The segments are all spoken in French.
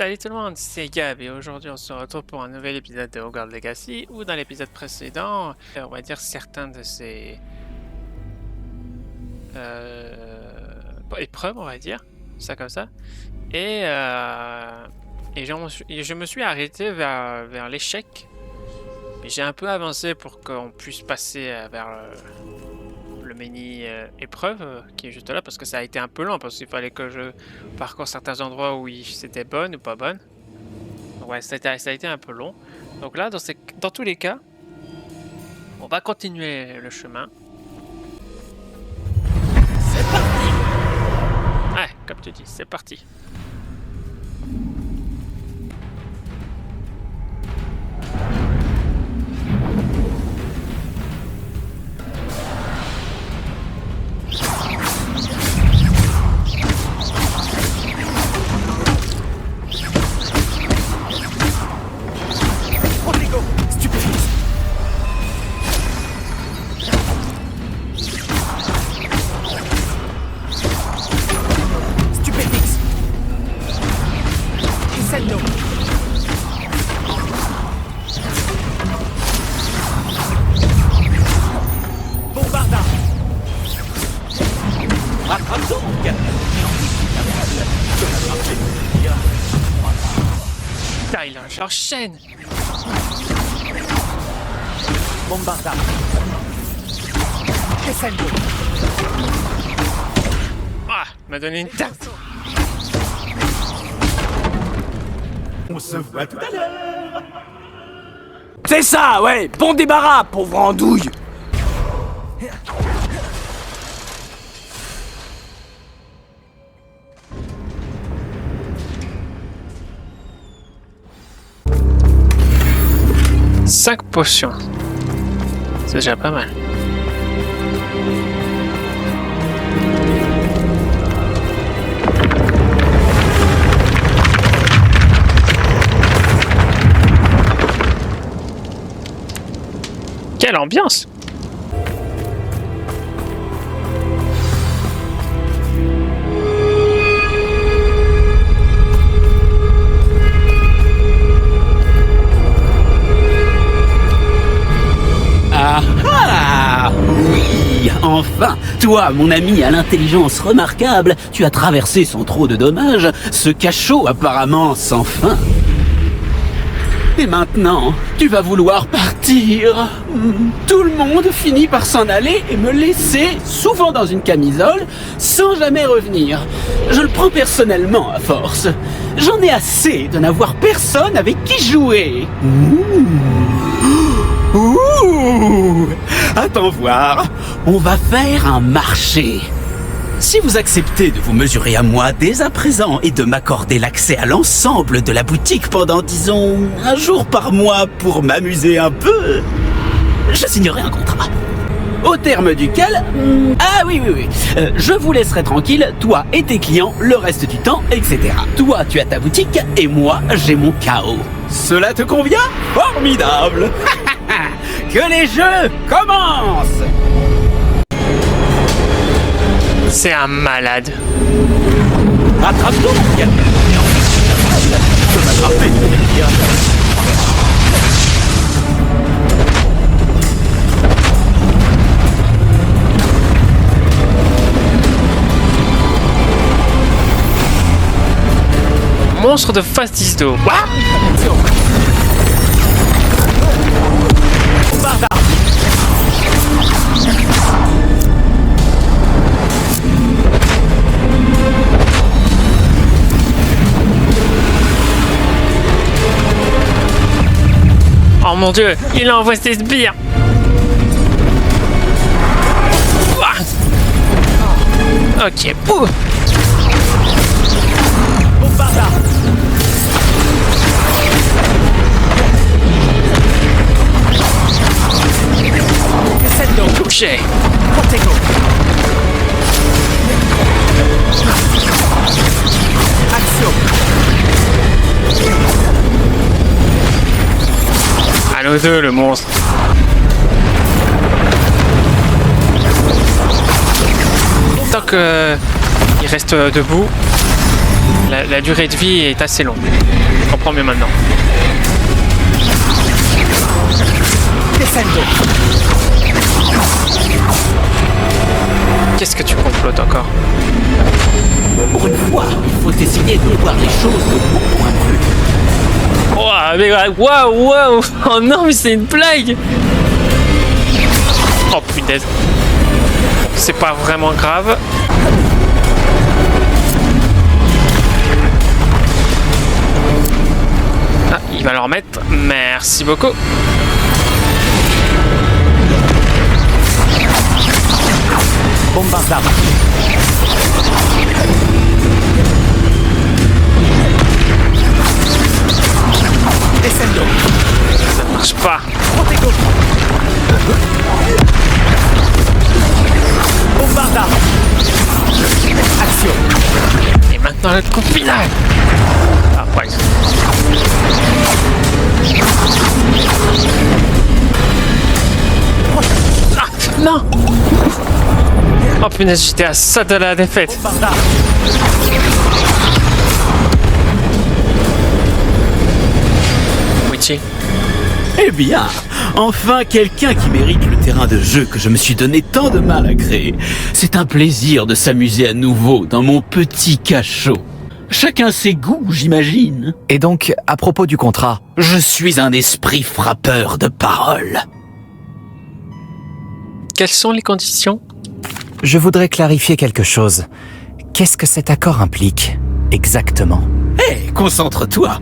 Salut tout le monde, c'est Gab et aujourd'hui on se retrouve pour un nouvel épisode de Hogwarts Legacy où dans l'épisode précédent, on va dire certains de ces épreuves, on va dire, ça comme ça, et je me suis arrêté vers l'échec, mais j'ai un peu avancé pour qu'on puisse passer vers le mini épreuve qui est juste là parce que ça a été un peu long parce qu'il fallait que je parcours certains endroits où c'était bonne ou pas bonne. Donc ouais, ça a été un peu long. Donc là, dans tous les cas, on va continuer le chemin. C'est parti! Ouais, comme tu dis, c'est parti. J'enchaîne. Bombarda. Crescendo. Ah, m'a donné une tarte. On se voit tout à l'heure. C'est ça, ouais. Bon débarras, pauvre andouille. Cinq potions. C'est déjà pas mal. Quelle ambiance! Enfin, toi, mon ami à l'intelligence remarquable, tu as traversé sans trop de dommages ce cachot apparemment sans fin. Et maintenant, tu vas vouloir partir. Tout le monde finit par s'en aller et me laisser, souvent dans une camisole, sans jamais revenir. Je le prends personnellement à force. J'en ai assez de n'avoir personne avec qui jouer. Ouh! Attends voir, on va faire un marché. Si vous acceptez de vous mesurer à moi dès à présent et de m'accorder l'accès à l'ensemble de la boutique pendant, disons, un jour par mois pour m'amuser un peu, je signerai un contrat. Au terme duquel... Ah oui, je vous laisserai tranquille, toi et tes clients, le reste du temps, etc. Toi, tu as ta boutique et moi, j'ai mon chaos. Cela te convient? Formidable. Que les jeux commencent! C'est un malade. Attrape-toi, mon gars! Je peux m'attraper, tu veux dire. Monstre de face 10 d'eau. Oh mon dieu, il envoie ses sbires. Ok, ouh. Bombarda. Crescendo. Touché. Protego. Action. À nous deux, le monstre. Tant qu'il reste debout. La durée de vie est assez longue. Je comprends mieux maintenant. Descendo. Qu'est-ce que tu complotes encore? Pour une fois, il faut essayer de voir les choses de mon point de vue. Oh, mais waouh! Oh non, mais c'est une blague! Oh punaise! C'est pas vraiment grave. Ah, il va le remettre. Merci beaucoup. Bombarda. Descendo. Ça ne marche pas. Protego. Bombarda. Action. Et maintenant le coup final. Ah, ouais. Ah, non! Oh punaise, j'étais à ça de la défaite. Bombarda. Witchy. Eh bien, enfin quelqu'un qui mérite le terrain de jeu que je me suis donné tant de mal à créer. C'est un plaisir de s'amuser à nouveau dans mon petit cachot. Chacun ses goûts, j'imagine. Et donc, à propos du contrat, Je suis un esprit frappeur de paroles. Quelles sont les conditions? je voudrais clarifier quelque chose. Qu'est-ce que cet accord implique, exactement? Hé, concentre-toi.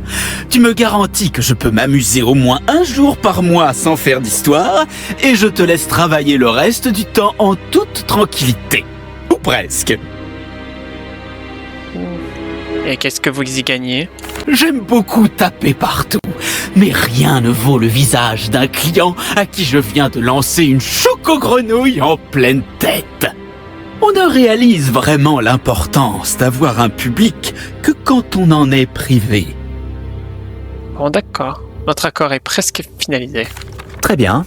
Tu me garantis que je peux m'amuser au moins un jour par mois sans faire d'histoire, et je te laisse travailler le reste du temps en toute tranquillité. Ou presque. Et qu'est-ce que vous y gagnez? J'aime beaucoup taper partout, mais rien ne vaut le visage d'un client à qui je viens de lancer une choco-grenouille en pleine tête. On ne réalise vraiment l'importance d'avoir un public que quand on en est privé. Bon, d'accord. Notre accord est presque finalisé. Très bien.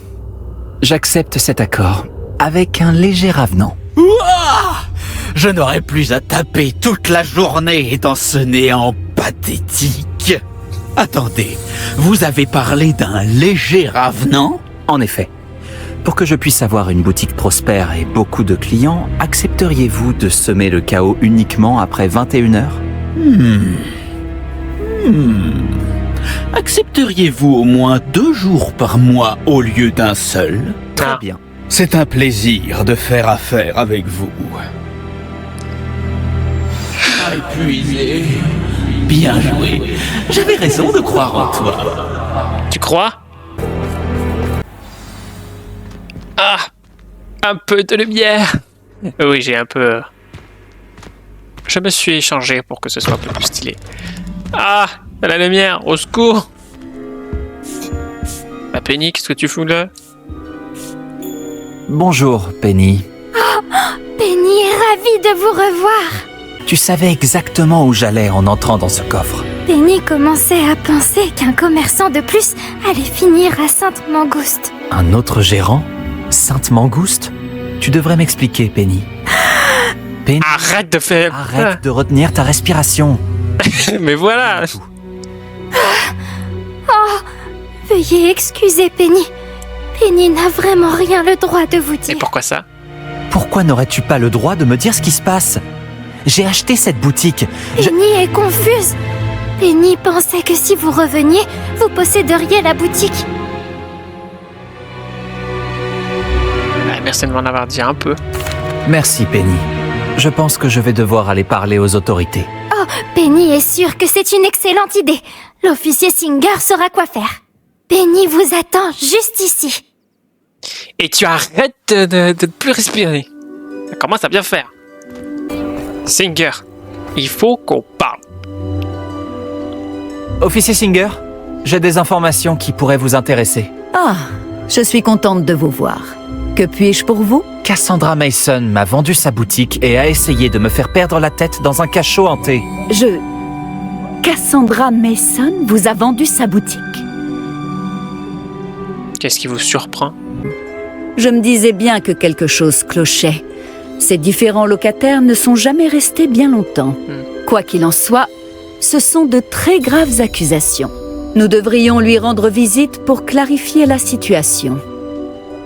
J'accepte cet accord, avec un léger avenant. Ouah! Je n'aurai plus à taper toute la journée dans ce néant pathétique. Attendez, vous avez parlé d'un léger avenant? En effet. Pour que je puisse avoir une boutique prospère et beaucoup de clients, accepteriez-vous de semer le chaos uniquement après 21 heures? Accepteriez-vous au moins 2 jours par mois au lieu d'un seul? Très Ah. bien. C'est un plaisir de faire affaire avec vous. Épuisé. Bien joué. J'avais raison de croire en toi. Tu crois? Ah! Un peu de lumière! Oui, j'ai un peu... Je me suis échangé pour que ce soit un peu plus stylé. Ah! De la lumière! Au secours! La Penny, qu'est-ce que tu fous là? Bonjour, Penny. Penny est ravie de vous revoir. Tu savais exactement où j'allais en entrant dans ce coffre. Penny commençait à penser qu'un commerçant de plus allait finir à Sainte-Mangouste. Un autre gérant? Sainte-Mangouste? Tu devrais m'expliquer, Penny. Penny, Arrête de faire... arrête de retenir ta respiration. Mais voilà! Veuillez excuser Penny. Penny n'a vraiment rien le droit de vous Et dire. pourquoi ça? Pourquoi n'aurais-tu pas le droit de me dire ce qui se passe? J'ai acheté cette boutique. Penny est confuse. Penny pensait que si vous reveniez, vous posséderiez la boutique. Ah, merci de m'en avoir dit un peu. Merci, Penny. Je pense que je vais devoir aller parler aux autorités. Oh, Penny est sûre que c'est une excellente idée. L'officier Singer saura quoi faire. Penny vous attend juste ici. Et tu arrêtes de ne plus respirer. Ça commence à bien faire. Singer, il faut qu'on parle. Officier Singer, j'ai des informations qui pourraient vous intéresser. Ah, je suis contente de vous voir. Que puis-je pour vous? Cassandra Mason m'a vendu sa boutique et a essayé de me faire perdre la tête dans un cachot hanté. Cassandra Mason vous a vendu sa boutique. Qu'est-ce qui vous surprend? Je me disais bien que quelque chose clochait. Ces différents locataires ne sont jamais restés bien longtemps. Quoi qu'il en soit, ce sont de très graves accusations. Nous devrions lui rendre visite pour clarifier la situation.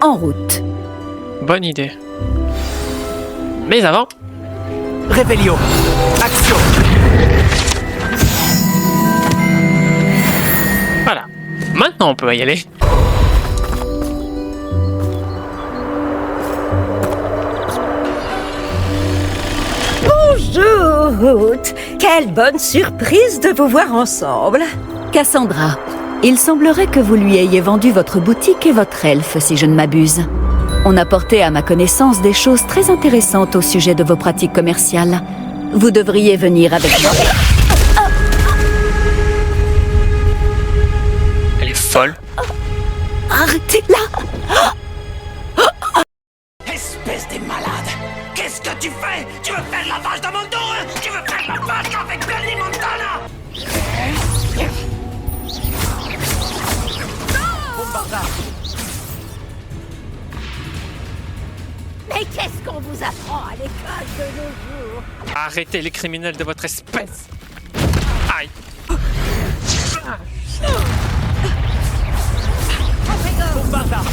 En route. Bonne idée. Mais avant... Réveillon. Action. Voilà. Maintenant, on peut y aller. Bonjour, Ruth. Quelle bonne surprise de vous voir ensemble. Cassandra, il semblerait que vous lui ayez vendu votre boutique et votre elfe, si je ne m'abuse. On a porté à ma connaissance des choses très intéressantes au sujet de vos pratiques commerciales. Vous devriez venir avec moi. Elle est folle. Arrêtez-la! Espèce des malades. Qu'est-ce que tu fais? Tu veux faire la vache dans mon dos, hein? Tu veux faire la vache avec Benny Montana? Bombardard. Mais qu'est-ce qu'on vous apprend à l'école de nos jours? Arrêtez les criminels de votre espèce. Aïe. Bombardard.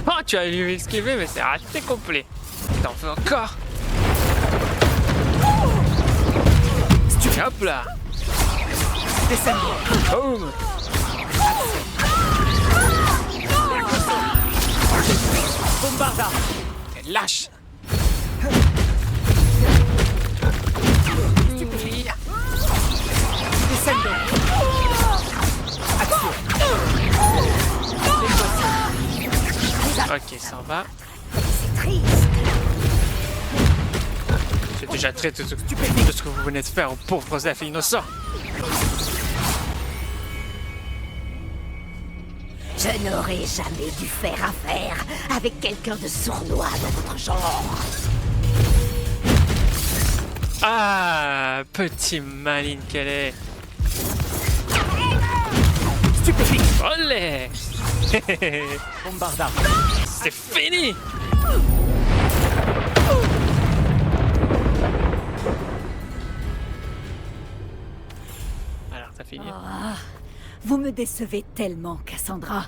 Oh, tu as lui esquivé, mais c'est raté complet. T'en fais encore. Hop là. Boum. Bombardard. T'es lâche. Ok, ça va. C'est triste. C'est déjà très de ce que vous venez de faire aux pauvres elfes innocents. Je n'aurais jamais dû faire affaire avec quelqu'un de sournois dans votre genre. Ah, petit maligne qu'elle est. Stupéfique. Olé. Bombardard. C'est fini. Alors, t'as fini? Vous me décevez tellement, Cassandra.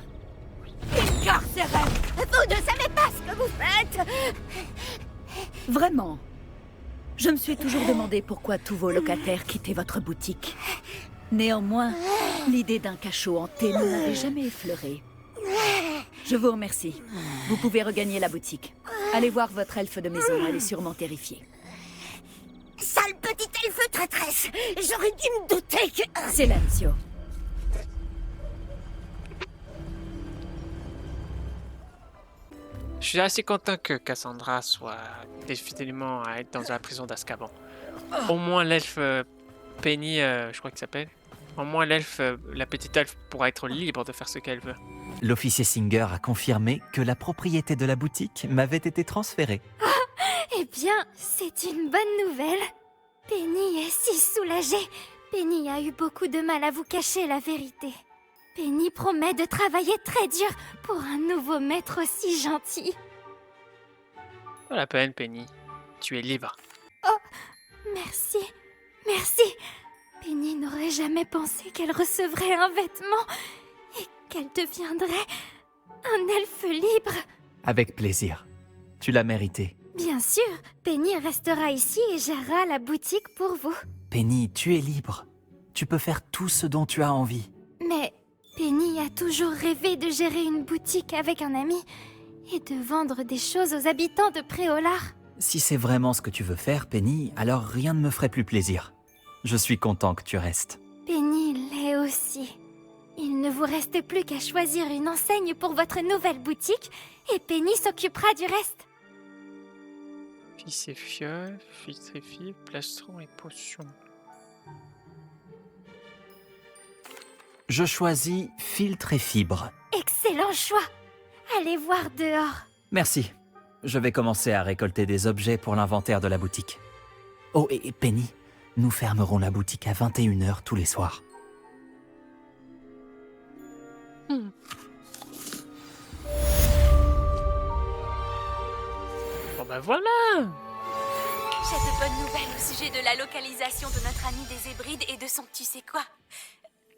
Incarcéré! Vous ne savez pas ce que vous faites! Vraiment. Je me suis toujours demandé pourquoi tous vos locataires quittaient votre boutique. Néanmoins, l'idée d'un cachot hanté ne m'avait jamais effleuré. Je vous remercie. Vous pouvez regagner la boutique. Allez voir votre elfe de maison, elle est sûrement terrifiée. Sale petite elfe traîtresse! J'aurais dû me douter que... Silencio. Je suis assez content que Cassandra soit définitivement à être dans la prison d'Azkaban. Au moins l'elfe Penny, je crois qu'il s'appelle. Au moins l'elfe, la petite elfe pourra être libre de faire ce qu'elle veut. L'officier Singer a confirmé que la propriété de la boutique m'avait été transférée. Eh bien, c'est une bonne nouvelle. Penny est si soulagée. Penny a eu beaucoup de mal à vous cacher la vérité. Penny promet de travailler très dur pour un nouveau maître aussi gentil. Pas la peine, Penny. Tu es libre. Merci, merci. Penny n'aurait jamais pensé qu'elle recevrait un vêtement et qu'elle deviendrait un elfe libre. Avec plaisir. Tu l'as mérité. Bien sûr, Penny restera ici et gérera la boutique pour vous. Penny, tu es libre. Tu peux faire tout ce dont tu as envie. Mais Penny a toujours rêvé de gérer une boutique avec un ami et de vendre des choses aux habitants de Préolard. Si c'est vraiment ce que tu veux faire, Penny, alors rien ne me ferait plus plaisir. Je suis content que tu restes. Penny l'est aussi. Il ne vous reste plus qu'à choisir une enseigne pour votre nouvelle boutique et Penny s'occupera du reste. Fils et fiole, filtre et fille, plastron et potion. Je choisis filtre et fibre. Excellent choix. Allez voir dehors. Merci. Je vais commencer à récolter des objets pour l'inventaire de la boutique. Oh, et Penny, nous fermerons la boutique à 21h tous les soirs. Bon ben voilà. J'ai de bonnes nouvelles au sujet de la localisation de notre ami des Hébrides et de son tu sais quoi.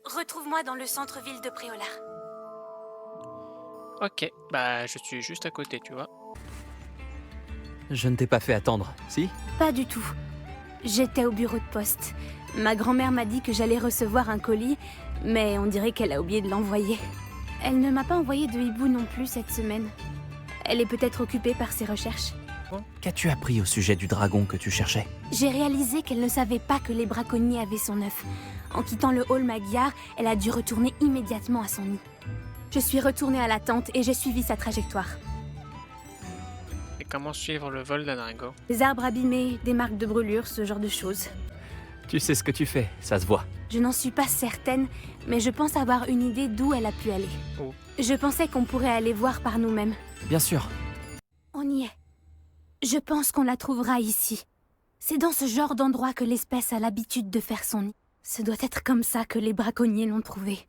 Retrouve-moi dans le centre-ville de Préolard. Ok, bah je suis juste à côté, tu vois. Je ne t'ai pas fait attendre, si? Pas du tout. J'étais au bureau de poste. Ma grand-mère m'a dit que j'allais recevoir un colis, mais on dirait qu'elle a oublié de l'envoyer. Elle ne m'a pas envoyé de hibou non plus cette semaine. Elle est peut-être occupée par ses recherches. Qu'as-tu appris au sujet du dragon que tu cherchais? J'ai réalisé qu'elle ne savait pas que les braconniers avaient son œuf. En quittant le hall Magyar, elle a dû retourner immédiatement à son nid. Je suis retournée à la tente et j'ai suivi sa trajectoire. Et comment suivre le vol d'un dragon? Des arbres abîmés, des marques de brûlure, ce genre de choses. Tu sais ce que tu fais, ça se voit. Je n'en suis pas certaine, mais je pense avoir une idée d'où elle a pu aller. Oh. Je pensais qu'on pourrait aller voir par nous-mêmes. Bien sûr. On y est. Je pense qu'on la trouvera ici. C'est dans ce genre d'endroit que l'espèce a l'habitude de faire son nid. Ce doit être comme ça que les braconniers l'ont trouvée.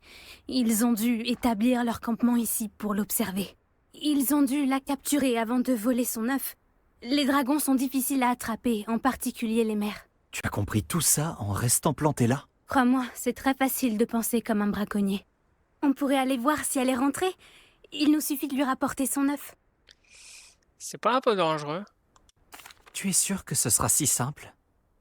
Ils ont dû établir leur campement ici pour l'observer. Ils ont dû la capturer avant de voler son œuf. Les dragons sont difficiles à attraper, en particulier les mères. Tu as compris tout ça en restant planté là? Crois-moi, c'est très facile de penser comme un braconnier. On pourrait aller voir si elle est rentrée. Il nous suffit de lui rapporter son œuf. C'est pas un peu dangereux? Tu es sûr que ce sera si simple?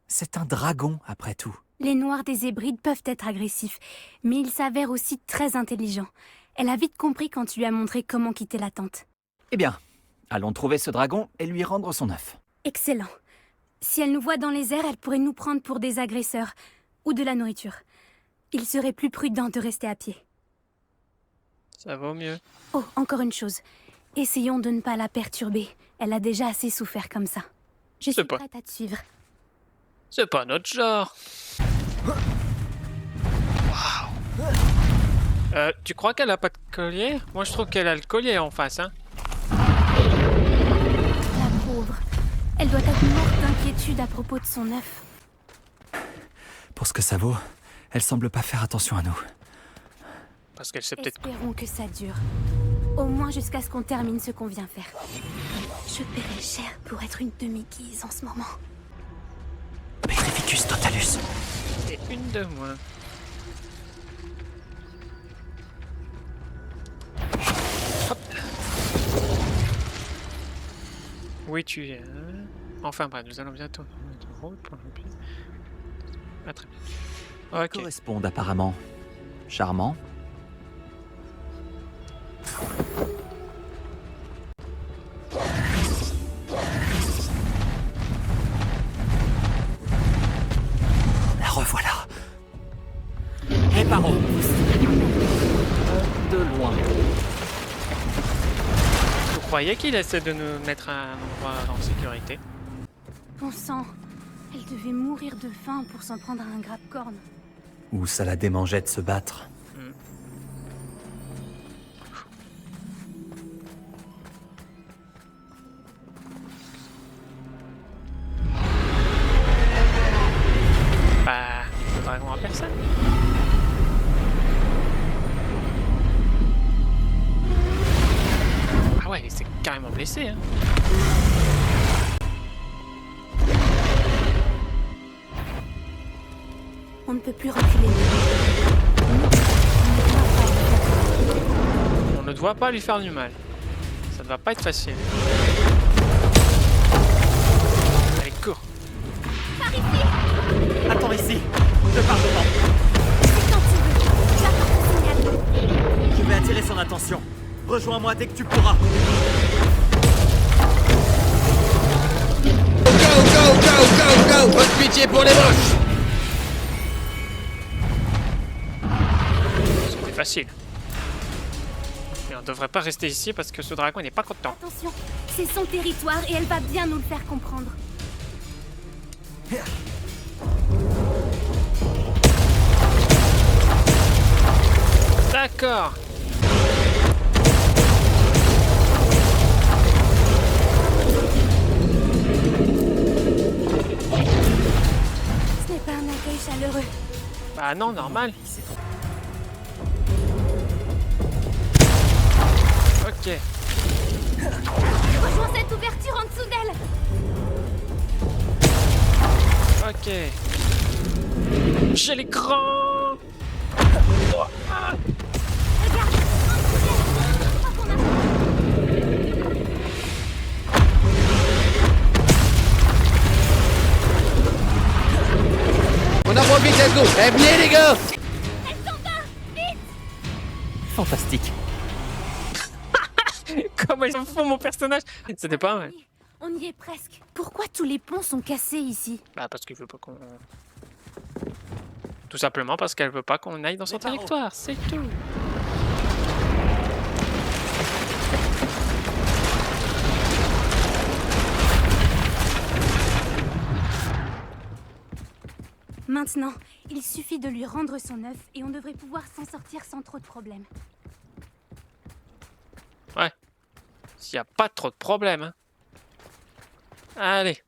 C'est un dragon, après tout. Les Noirs des Hébrides peuvent être agressifs, mais ils s'avèrent aussi très intelligents. Elle a vite compris quand tu lui as montré comment quitter la tente. Eh bien, allons trouver ce dragon et lui rendre son œuf. Excellent. Si elle nous voit dans les airs, elle pourrait nous prendre pour des agresseurs ou de la nourriture. Il serait plus prudent de rester à pied. Ça vaut mieux. Oh, encore une chose. Essayons de ne pas la perturber. Elle a déjà assez souffert comme ça. Je suis prête à te suivre. C'est pas notre genre. Waouh. Tu crois qu'elle a pas de collier? Moi je trouve qu'elle a le collier en face, hein. La pauvre. Elle doit être morte d'inquiétude à propos de son œuf. Pour ce que ça vaut, elle semble pas faire attention à nous. Parce qu'elle sait peut-être... Espérons que ça dure. Au moins jusqu'à ce qu'on termine ce qu'on vient faire. Je paierai cher pour être une demi-guise en ce moment. Petrificus totalus. Et une de moins. Hop. Oui, tu es. Enfin bref, nous allons bientôt mettre en route pour le pied. Ah, très bien. Ok. Correspondent apparemment. Charmant. La revoilà. Réparons. De loin. Vous croyez qu'il essaie de nous mettre à un endroit en sécurité? Bon sang, elle devait mourir de faim pour s'en prendre à un grappe-corne. Ou ça la démangeait de se battre. Bah, le dragon à personne. Ah ouais, il s'est carrément blessé, hein. On ne peut plus reculer. On ne doit pas lui faire du mal. Ça ne va pas être facile. Allez, cours. Attends ici. Je pars devant. Je vais attirer son attention. Rejoins-moi dès que tu pourras. Go, go, go, go, go! Bonne pitié pour les moches! C'était facile. Mais on devrait pas rester ici parce que ce dragon n'est pas content. Attention, c'est son territoire et elle va bien nous le faire comprendre. D'accord. Ce n'est pas un accueil chaleureux. Bah non, normal. Ok. Rejoins cette ouverture en dessous d'elle. Ok. J'ai l'écran. On en profite, let's go. Eh, venez les gars. Fantastique. Comment ils font mon personnage? C'était pas mal. On y est presque. Pourquoi tous les ponts sont cassés ici? Bah parce qu'il veut pas qu'on... Tout simplement parce qu'elle veut pas qu'on aille dans son territoire, c'est tout. Maintenant, il suffit de lui rendre son œuf et on devrait pouvoir s'en sortir sans trop de problèmes. Ouais. S'il y a pas trop de problèmes. Hein. Allez.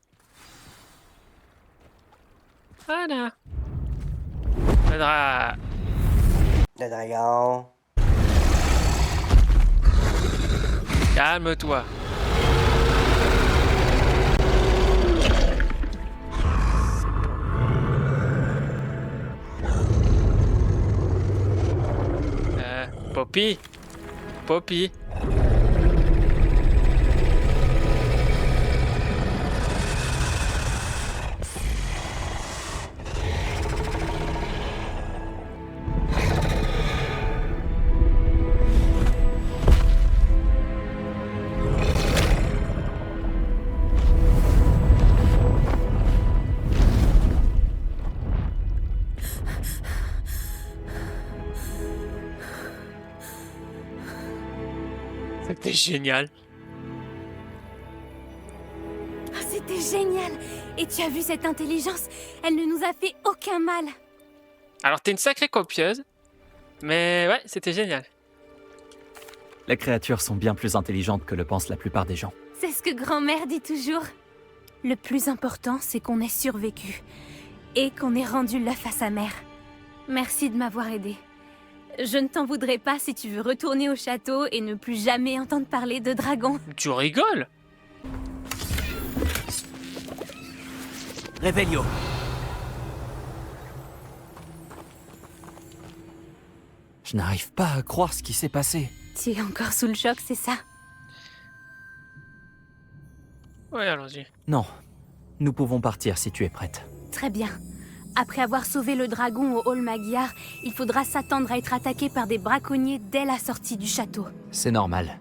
Voilà. Le dragon. Calme-toi. Poppy. Poppy. C'était génial. Oh, c'était génial. Et tu as vu cette intelligence? Elle ne nous a fait aucun mal. Alors t'es une sacrée copieuse. Mais ouais, c'était génial. Les créatures sont bien plus intelligentes que le pensent la plupart des gens. C'est ce que grand-mère dit toujours. Le plus important, c'est qu'on ait survécu. Et qu'on ait rendu l'œuf à sa mère. Merci de m'avoir aidé. Je ne t'en voudrais pas si tu veux retourner au château et ne plus jamais entendre parler de dragons. Tu rigoles? Réveillon. Je n'arrive pas à croire ce qui s'est passé. Tu es encore sous le choc, c'est ça? Ouais, allons-y. Non. Nous pouvons partir si tu es prête. Très bien. Après avoir sauvé le dragon au hall Magyar, il faudra s'attendre à être attaqué par des braconniers dès la sortie du château. C'est normal.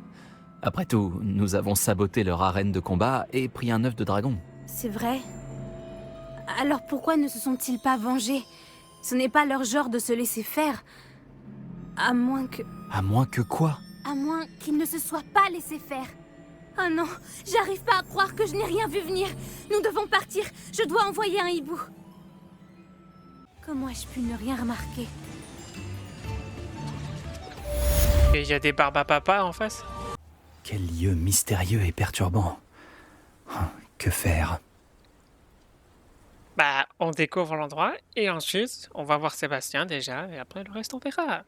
Après tout, nous avons saboté leur arène de combat et pris un œuf de dragon. C'est vrai? Alors pourquoi ne se sont-ils pas vengés? Ce n'est pas leur genre de se laisser faire. À moins que... À moins que quoi? À moins qu'ils ne se soient pas laissés faire. Oh non, j'arrive pas à croire que je n'ai rien vu venir. Nous devons partir. Je dois envoyer un hibou. Comment ai-je pu ne rien remarquer? Et il y a des barbes à papa en face? Quel lieu mystérieux et perturbant. Que faire? Bah, on découvre l'endroit et ensuite, on va voir Sébastien déjà et après le reste on verra.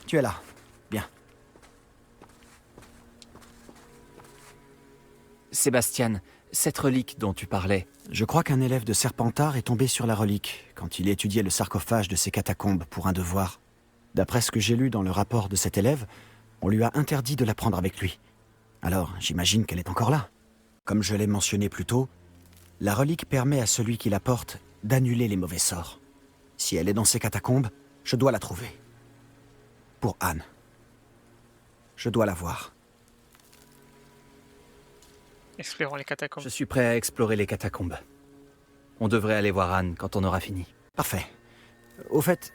Tu es là. Bien. Sébastien, cette relique dont tu parlais... Je crois qu'un élève de Serpentard est tombé sur la relique quand il étudiait le sarcophage de ces catacombes pour un devoir. D'après ce que j'ai lu dans le rapport de cet élève, on lui a interdit de la prendre avec lui. Alors, j'imagine qu'elle est encore là. Comme je l'ai mentionné plus tôt, la relique permet à celui qui la porte d'annuler les mauvais sorts. Si elle est dans ces catacombes, je dois la trouver. Pour Anne. Je dois la voir. Explorons les catacombes. Je suis prêt à explorer les catacombes. On devrait aller voir Anne quand on aura fini. Parfait. Au fait,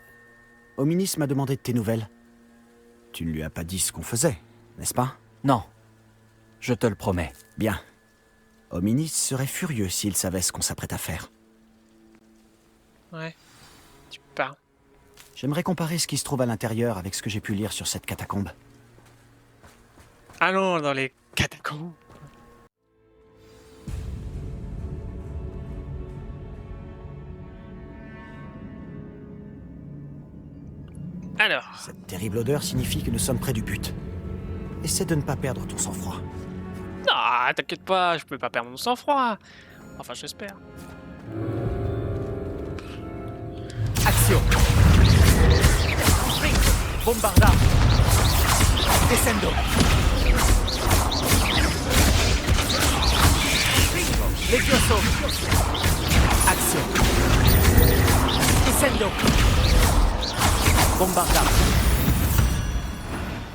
Hominis m'a demandé de tes nouvelles. Tu ne lui as pas dit ce qu'on faisait, n'est-ce pas? Non. Je te le promets. Bien. Hominis serait furieux s'il savait ce qu'on s'apprête à faire. Ouais. Tu parles. J'aimerais comparer ce qui se trouve à l'intérieur avec ce que j'ai pu lire sur cette catacombe. Allons dans les catacombes. Alors. Cette terrible odeur signifie que nous sommes près du but. Essaie de ne pas perdre ton sang-froid. Ah, t'inquiète pas, je peux pas perdre mon sang-froid. Enfin, j'espère. Axio. Bombarda. Descendo. Levioso. Axio. Descendo. Bombarda.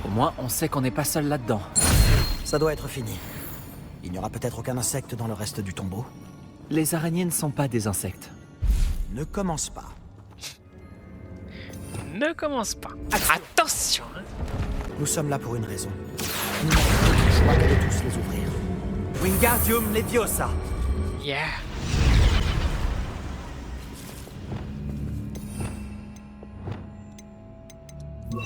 Au moins, on sait qu'on n'est pas seul là-dedans. Ça doit être fini. Il n'y aura peut-être aucun insecte dans le reste du tombeau. Les araignées ne sont pas des insectes. Ne commence pas. Ne commence pas. Attention hein. Nous sommes là pour une raison. Nous n'avons d'autre choix que de tous les ouvrir. Wingardium Leviosa. Yeah. Ne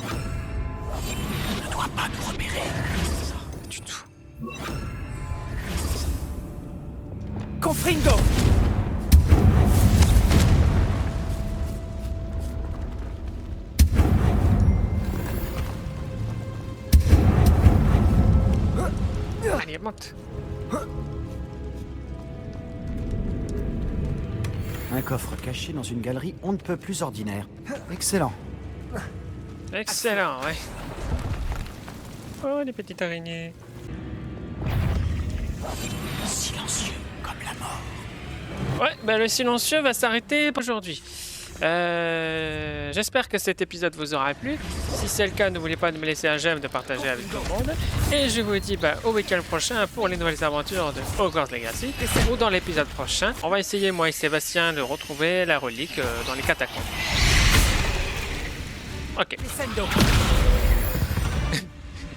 doit pas nous repérer. Du tout. Confringo. Allez, monte. Un coffre caché dans une galerie on ne peut plus ordinaire. Excellent. Excellent, ouais. Oh, les petites araignées. Silencieux comme la mort. Ouais, bah le silencieux va s'arrêter pour aujourd'hui. J'espère que cet épisode vous aura plu. Si c'est le cas, n'oubliez pas de me laisser un j'aime, de partager avec tout le monde. Et je vous dis au week-end prochain pour les nouvelles aventures de Hogwarts Legacy. Ou dans l'épisode prochain, on va essayer, moi et Sébastien, de retrouver la relique dans les catacombes. Ok.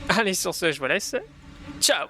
Allez, sur ce, je vous laisse. Ciao!